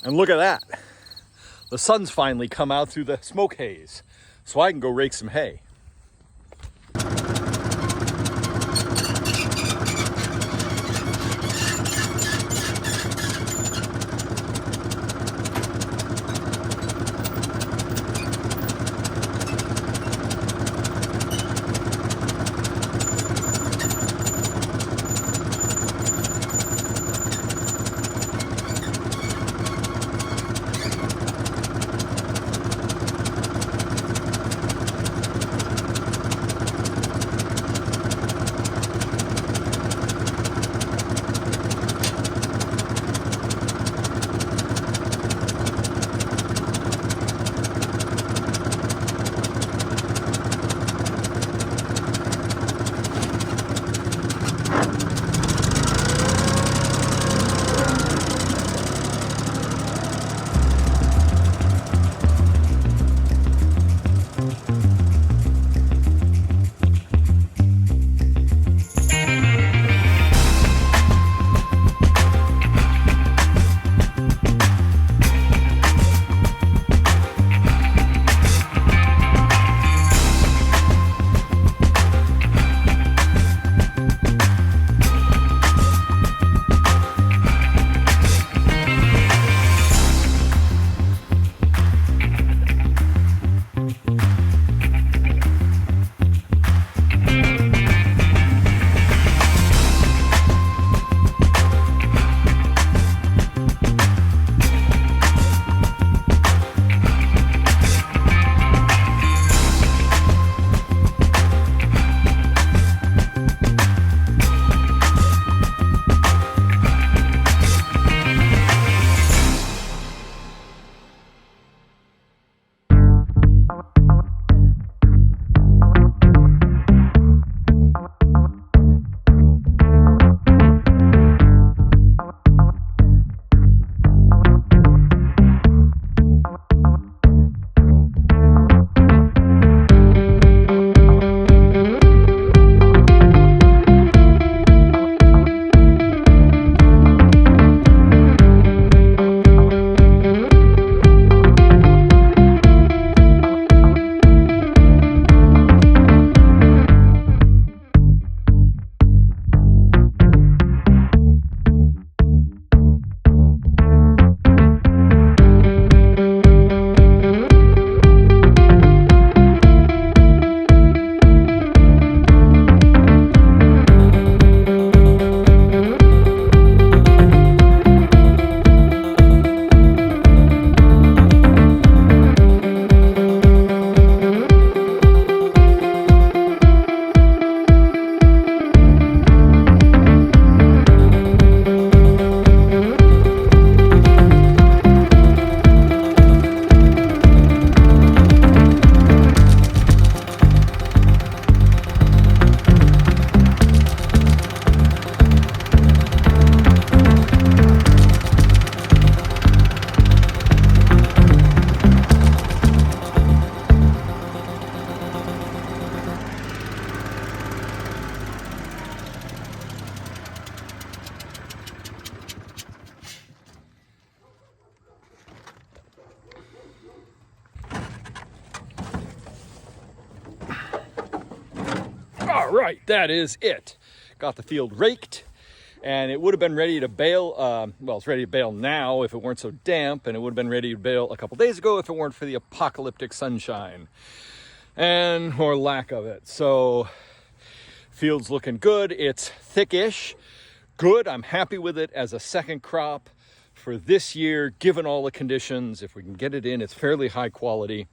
And look at that. The sun's finally come out through the smoke haze, so I can go rake some hay. All right, that is it. Got the field raked, and it would have been ready to bale. Well, it's ready to bale now if it weren't so damp, and it would have been ready to bale a couple days ago if it weren't for the apocalyptic sunshine and or lack of it. So field's looking good. It's thickish, good. I'm happy with it as a second crop for this year, given all the conditions. If we can get it in, it's fairly high quality.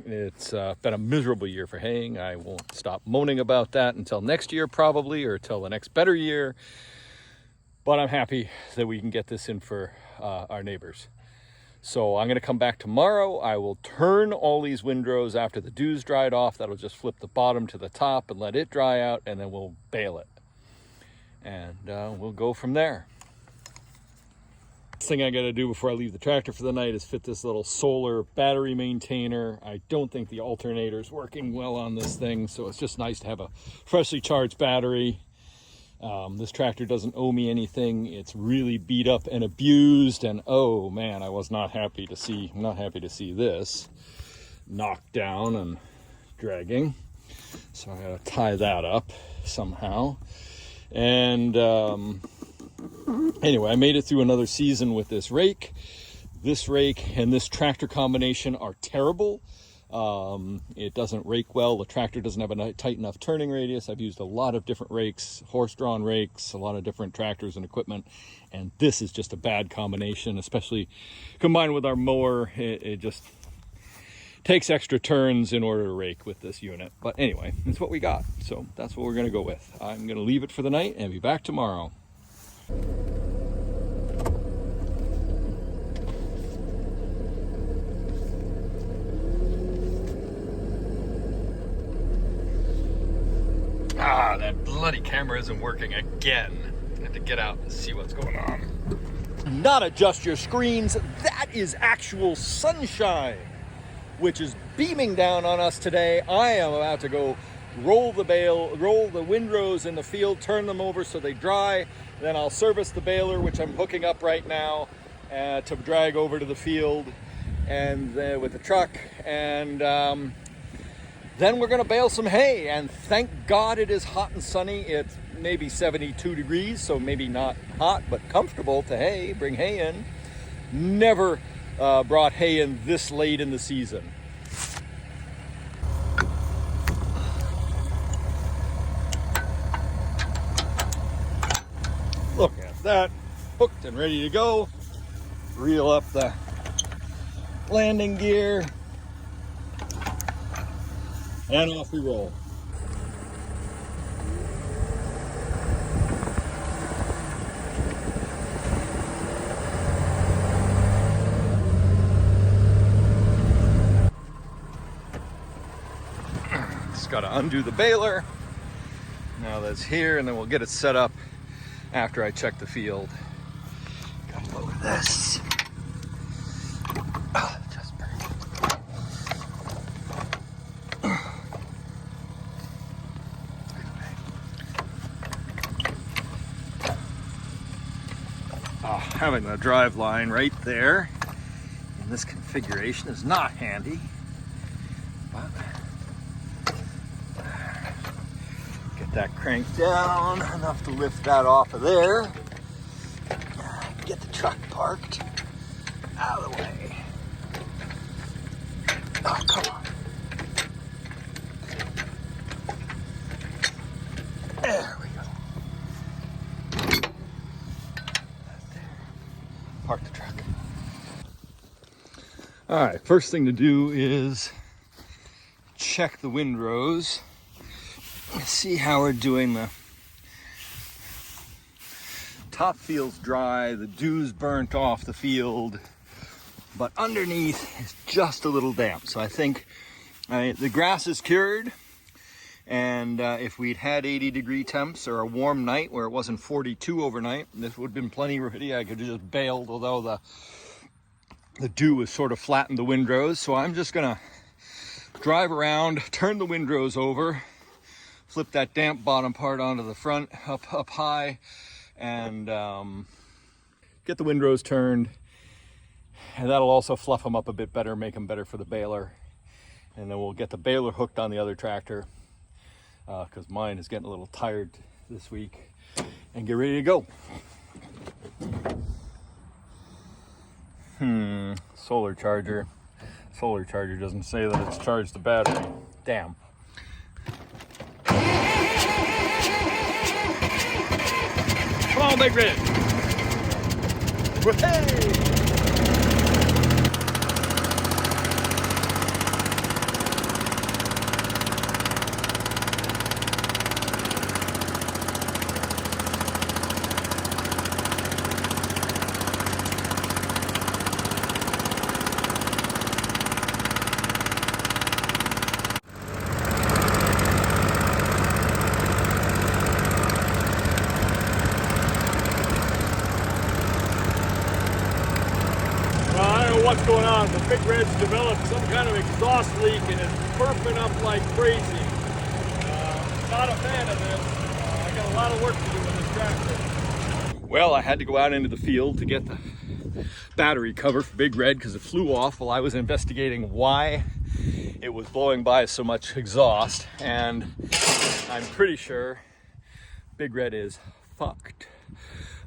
It's been a miserable year for haying. I won't stop moaning about that until next year probably, or till the next better year. But I'm happy that we can get this in for our neighbors. So I'm going to come back tomorrow. I will turn all these windrows after the dew's dried off. That'll just flip the bottom to the top and let it dry out, and then we'll bale it. And we'll go from there. Next thing I got to do before I leave the tractor for the night is fit this little solar battery maintainer. I don't think the alternator is working well on this thing, so it's just nice to have a freshly charged battery. This tractor doesn't owe me anything. It's really beat up and abused, and oh man, I was not happy to see this knocked down and dragging. So I gotta tie that up somehow. And anyway, I made it through another season with this rake. This rake and this tractor combination are terrible. It doesn't rake well. The tractor doesn't have a tight enough turning radius. I've used a lot of different rakes, horse-drawn rakes, a lot of different tractors and equipment, and this is just a bad combination, especially combined with our mower. It just takes extra turns in order to rake with this unit. But anyway, it's what we got, so that's what we're going to go with. I'm going to leave it for the night and be back tomorrow. Ah, that bloody camera isn't working again. I have to get out and see what's going on. Not adjust your screens. That is actual sunshine, which is beaming down on us today. I am about to go roll the windrows in the field, turn them over so they dry. Then I'll service the baler, which I'm hooking up right now to drag over to the field and with the truck. And then we're gonna bale some hay, and thank God it is hot and sunny. It's maybe 72 degrees, so maybe not hot, but comfortable to hay, bring hay in. Never brought hay in this late in the season. Look at that, hooked and ready to go. Reel up the landing gear, and off we roll. Just got to undo the baler. Now that's here, and then we'll get it set up after I check the field. Gotta lower this. Just perfect. Having the drive line right there in this configuration is not handy, but get that cranked down enough to lift that off of there. Get the truck parked out of the way. Oh, come on. There we go. Park the truck. All right, first thing to do is check the windrows. Let's see how we're doing. The top feels dry, the dew's burnt off the field, but underneath is just a little damp. So I think the grass is cured, and if we'd had 80-degree temps or a warm night where it wasn't 42 overnight, this would have been plenty ready. I could have just baled, although the dew was sort of flattened the windrows. So I'm just gonna drive around, turn the windrows over, flip that damp bottom part onto the front up high, and get the windrows turned, and that'll also fluff them up a bit better, make them better for the baler. And then we'll get the baler hooked on the other tractor, because mine is getting a little tired this week, and get ready to go. Solar charger doesn't say that it's charged the battery. Damn. Come on, Big Red. Hey! What's going on? The Big Red's developed some kind of exhaust leak and it's burping up like crazy. Not a fan of this. I got a lot of work to do with this tractor. Well, I had to go out into the field to get the battery cover for Big Red because it flew off while I was investigating why it was blowing by so much exhaust, and I'm pretty sure Big Red is fucked.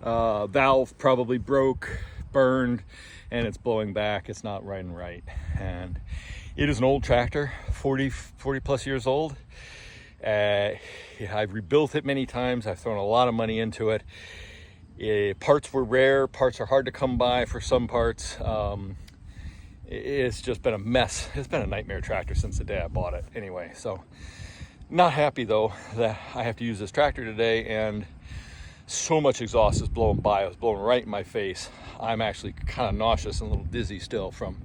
Valve probably broke, burned, and it's blowing back. It's not running right. And it is an old tractor, 40 plus years old. I've rebuilt it many times. I've thrown a lot of money into it. Parts were rare. Parts are hard to come by for some parts. It's just been a mess. It's been a nightmare tractor since the day I bought it. Anyway, so not happy though that I have to use this tractor today, and so much exhaust is blowing by. It was blowing right in my face. I'm actually kind of nauseous and a little dizzy still from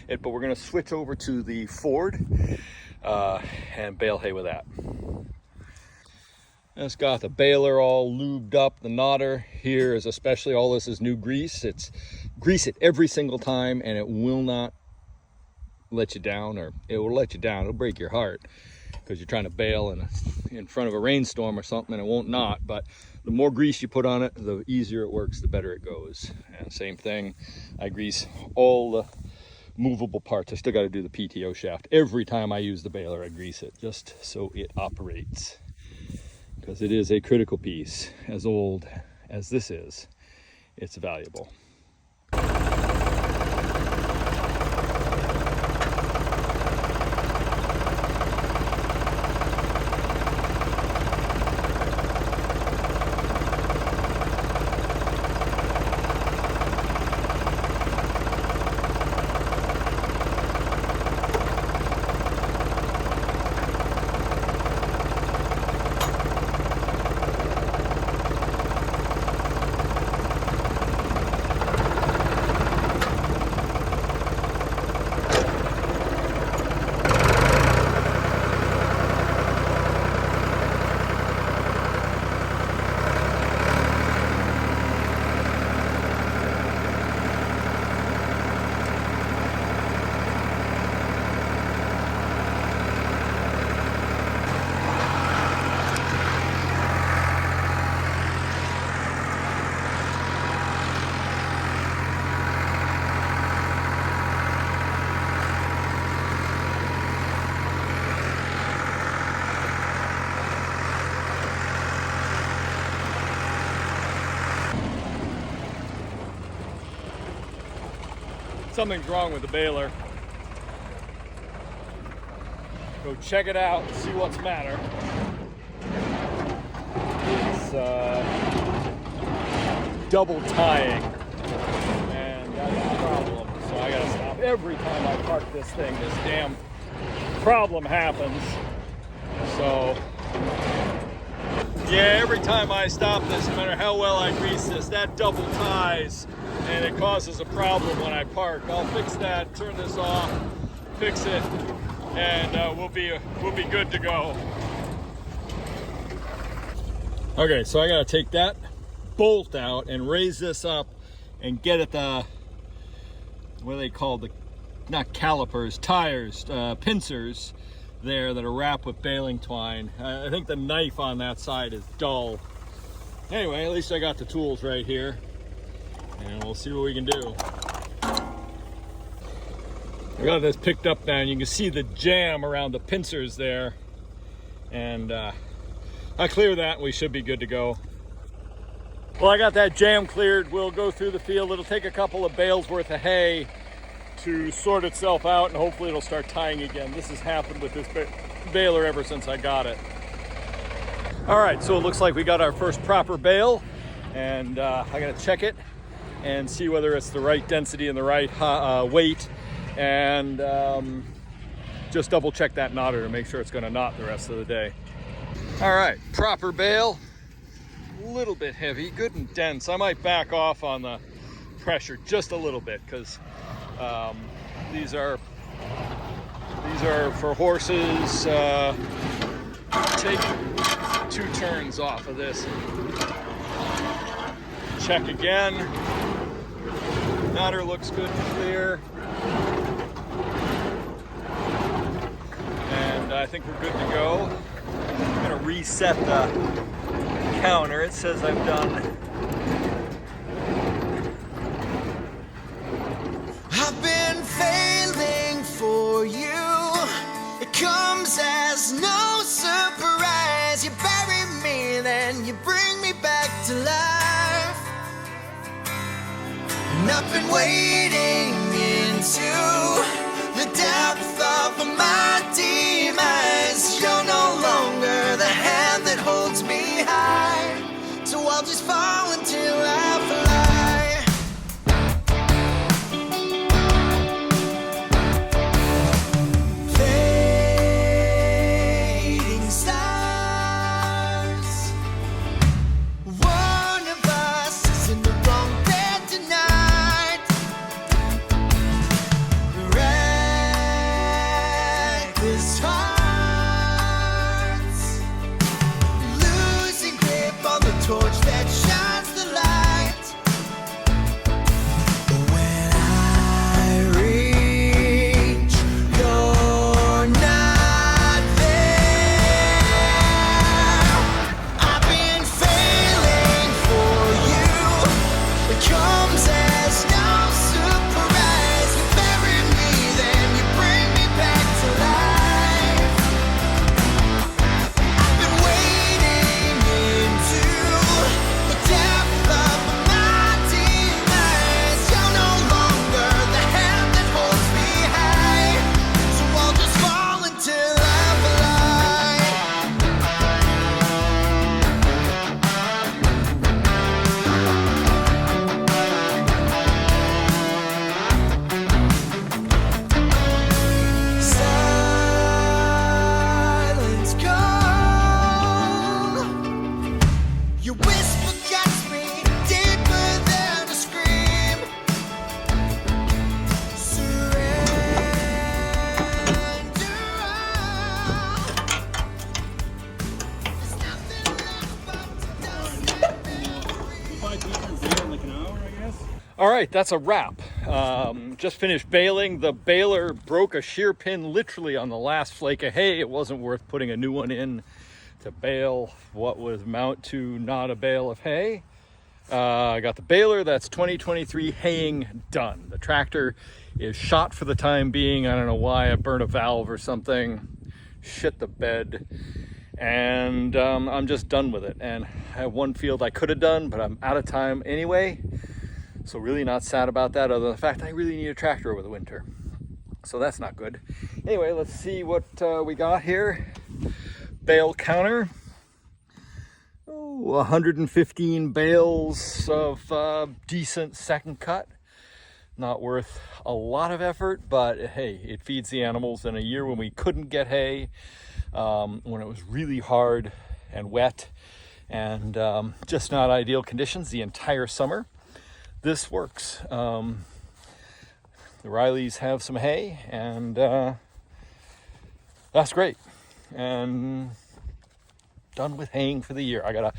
it, but we're gonna switch over to the Ford and bale hay with that. It's got the baler all lubed up. The knotter here is especially, all this is new grease. It's grease it every single time and it will not let you down, or it will let you down. It'll break your heart because you're trying to bale in front of a rainstorm or something and it won't knot. But the more grease you put on it, the easier it works, the better it goes. And same thing, I grease all the movable parts. I still got to do the PTO shaft. Every time I use the baler, I grease it just so it operates, because it is a critical piece. As old as this is, it's valuable. Something's wrong with the baler. Go check it out and see what's the matter. It's double tying, and that's the problem. So I gotta stop every time I park this thing. This damn problem happens. So yeah, every time I stop this, no matter how well I grease this, that double ties, and it causes a problem when I park. I'll fix that, turn this off, fix it, and we'll be good to go. Okay, so I gotta take that bolt out and raise this up and get at the, what are they called? Not calipers, tires, pincers there that are wrapped with baling twine. I think the knife on that side is dull. Anyway, at least I got the tools right here, and we'll see what we can do. I got this picked up now, and you can see the jam around the pincers there, and I clear that and we should be good to go. Well, I got that jam cleared. We'll go through the field. It'll take a couple of bales worth of hay to sort itself out, and hopefully it'll start tying again. This has happened with this baler ever since I got it. All right, so it looks like we got our first proper bale, and I gotta check it and see whether it's the right density and the right weight, and just double check that knotter to make sure it's gonna knot the rest of the day. All right, proper bale, a little bit heavy, good and dense. I might back off on the pressure just a little bit, because these are for horses. Take 2 turns off of this. Check again. Knotter looks good and clear. And I think we're good to go. I'm gonna reset the counter. It says I've done. I've been failing for you. It comes as no surprise. You bury me, then you bring me back to life. And I've been wading into the depth of my demise. You're no longer the hand that holds me high. So I'll just fall until I fly. All right, that's a wrap. Just finished baling. The baler broke a shear pin literally on the last flake of hay. It wasn't worth putting a new one in to bale what would amount to not a bale of hay. I got the baler. That's 2023 haying done. The tractor is shot for the time being. I don't know why. I burnt a valve or something, shit the bed, and I'm just done with it. And I have one field I could have done, but I'm out of time anyway. So really not sad about that, other than the fact I really need a tractor over the winter. So that's not good. Anyway, let's see what we got here. Bale counter. 115 bales of decent second cut. Not worth a lot of effort, but hey, it feeds the animals. In a year when we couldn't get hay, when it was really hard and wet and just not ideal conditions the entire summer, this works. The Rileys have some hay, and that's great. And done with haying for the year. I gotta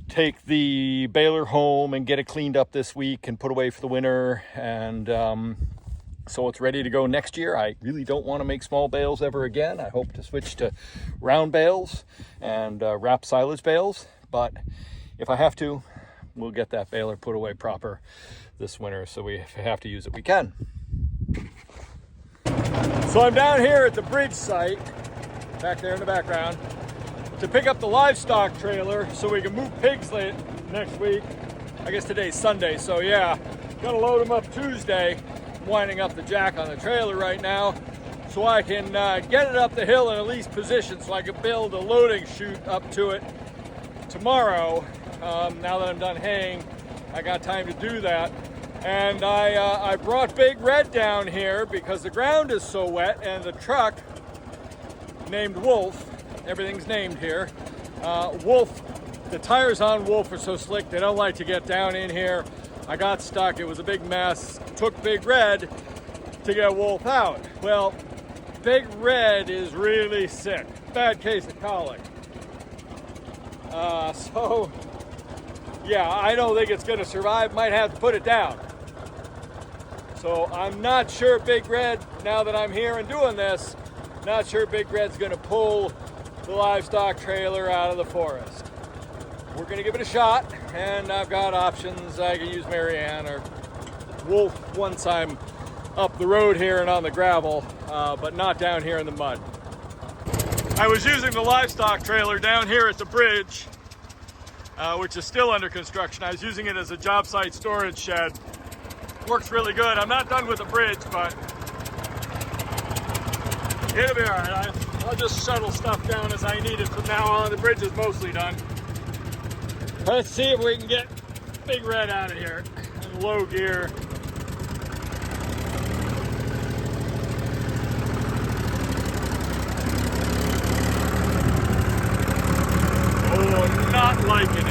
take the baler home and get it cleaned up this week and put away for the winter, and so it's ready to go next year. I really don't want to make small bales ever again. I hope to switch to round bales and wrap silage bales, but if I have to, we'll get that baler put away proper this winter, so if we have to use it, we can. So I'm down here at the bridge site, back there in the background, to pick up the livestock trailer so we can move pigs late next week. I guess today's Sunday, so yeah, gonna load them up Tuesday. I'm winding up the jack on the trailer right now so I can get it up the hill in at least position so I can build a loading chute up to it tomorrow. Now that I'm done haying, I got time to do that. And I brought Big Red down here because the ground is so wet, and the truck named Wolf, everything's named here, Wolf, the tires on Wolf are so slick they don't like to get down in here. I got stuck, it was a big mess. Took Big Red to get Wolf out. Well, Big Red is really sick, bad case of colic. So yeah, I don't think it's going to survive. Might have to put it down. So I'm not sure Big Red, now that I'm here and doing this, not sure Big Red's going to pull the livestock trailer out of the forest. we're gonna give it a shot, and I've got options. I can use Marianne or Wolf once I'm up the road here and on the gravel, but not down here in the mud. I was using the livestock trailer down here at the bridge, which is still under construction. I was using it as a job site storage shed. Works really good. I'm not done with the bridge, but it'll be all right. I'll just shuttle stuff down as I need it from now on. The bridge is mostly done. Let's see if we can get Big Red out of here in low gear. Oh, not liking